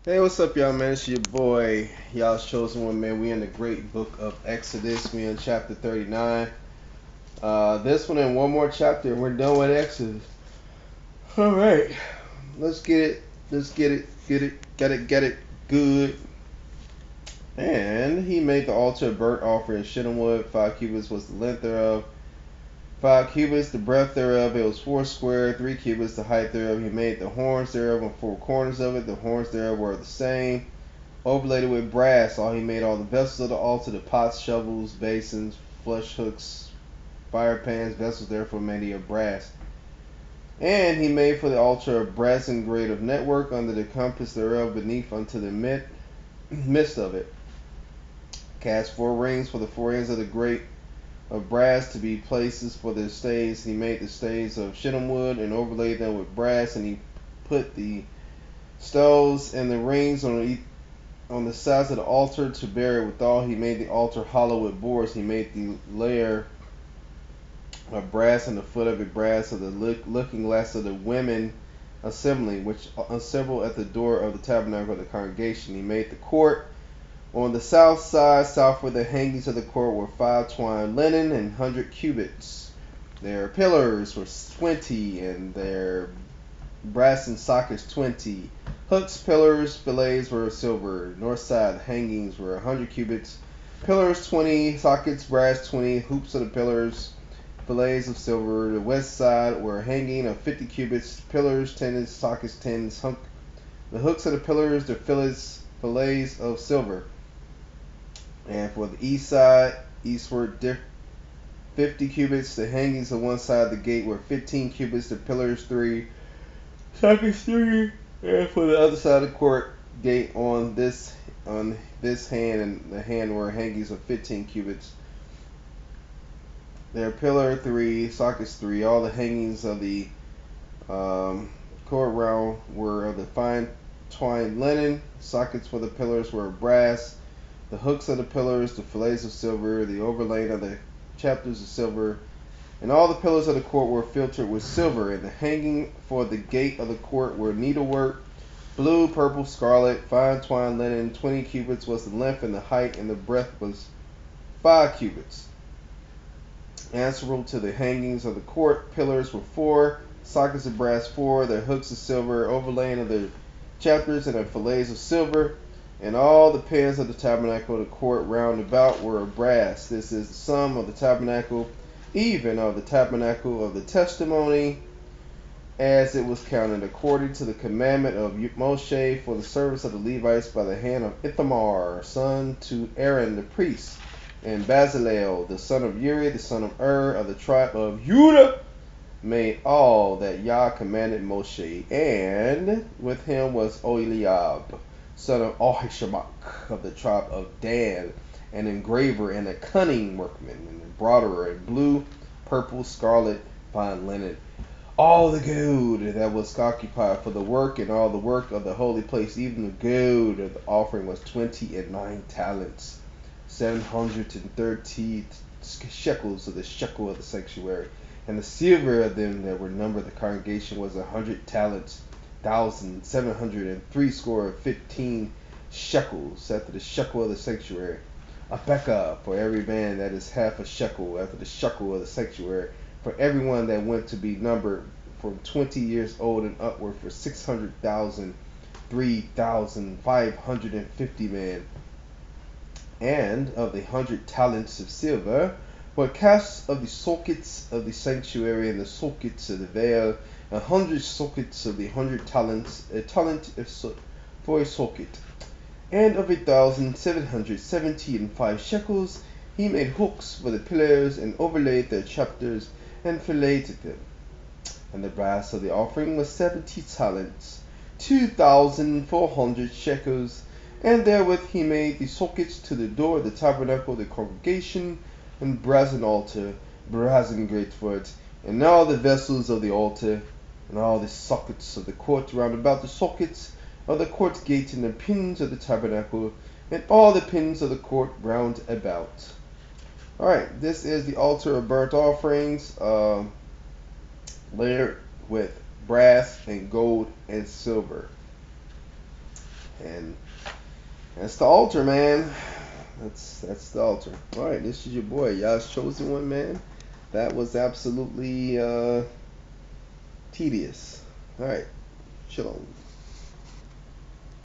Hey, what's up, y'all, man? It's your boy, y'all's chosen one, man. We in the great book of Exodus. We in chapter 39. This one and one more chapter, and we're done with Exodus. All right, let's get it. Let's get it. Good. And he made the altar of burnt offering, shittim wood. 5 cubits was the length thereof. 5 cubits the breadth thereof. It was 4 square. 3 cubits the height thereof. He made the horns thereof and 4 corners of it. The horns thereof were the same, overlaid it with brass. He made all the vessels of the altar, the pots, shovels, basins, flush hooks, fire pans, vessels therefore made of brass. And he made for the altar a brazen grate of network under the compass thereof, beneath unto the midst of it. Cast 4 rings for the 4 ends of the grate of brass to be places for the stays. He made the stays of shittim wood and overlaid them with brass, and he put the stoves and the rings on the sides of the altar to bear it withal. He made the altar hollow with boards. He made the layer of brass and the foot of it brass of the looking glass of the women assembly, which assembled at the door of the tabernacle of the congregation. He made the court on the south side, southward. The hangings of the court were 5 twined linen and 100 cubits. Their pillars were 20, and their brass and sockets 20. Hooks, pillars, fillets were silver. North side hangings were 100 cubits. Pillars 20, sockets brass 20, hoops of the pillars, fillets of silver. The west side were hanging of 50 cubits. Pillars 10, sockets 10. The hooks of the pillars, the fillets of silver. And for the east side, eastward 50 cubits. The hangings on one side of the gate were 15 cubits. The pillars 3, sockets 3. And for the other side of the court gate on this hand and the hand were hangings of 15 cubits. Their pillar 3, sockets 3. All the hangings of the court round were of the fine twined linen. Sockets for the pillars were of brass. The hooks of the pillars, the fillets of silver. The overlaying of the chapters of silver. And all the pillars of the court were filtered with silver. And the hanging for the gate of the court were needlework, blue, purple, scarlet, fine twined linen. 20 cubits was the length, and the height and the breadth was 5 cubits. Answerable to the hangings of the court pillars were 4, sockets of brass 4, their hooks of silver, overlaying of the chapters and their fillets of silver. And all the pins of the tabernacle of the court round about were of brass. This is the sum of the tabernacle, even of the tabernacle of the testimony, as it was counted according to the commandment of Moshe for the service of the Levites by the hand of Ithamar, son to Aaron the priest, and Bezalel, the son of Uri, the son of of the tribe of Judah, made all that Yah commanded Moshe. And with him was Oliab, son of Ahishamach, of the tribe of Dan, an engraver and a cunning workman, and a broiderer in blue, purple, scarlet, fine linen. All the gold that was occupied for the work, and all the work of the holy place, even the gold of the offering, was 29 talents, 730 shekels of the shekel of the sanctuary. And the silver of them that were numbered the congregation was 100 talents, 1,703 shekels after the shekel of the sanctuary. A bekah for every man, that is half a shekel after the shekel of the sanctuary, for everyone that went to be numbered from 20 years old and upward, for 600,000, 3,550 men. And of the 100 talents of silver were cast of the sockets of the sanctuary and the sockets of the veil, 100 sockets of the 100 talents, a talent for a socket. And of 1,775 shekels he made hooks for the pillars, and overlaid their chapters, and filleted them. And the brass of the offering was 70 talents, 2,400 shekels. And therewith he made the sockets to the door of the tabernacle of the congregation, and brazen altar, brazen grate for it, and all the vessels of the altar, and all the sockets of the court round about the sockets of the court gate, and the pins of the tabernacle, and all the pins of the court round about. Alright, this is the altar of burnt offerings, layered with brass and gold and silver. And that's the altar, man. That's the altar. All right, this is your boy, y'all's chosen one, man. That was absolutely tedious. All right, shalom.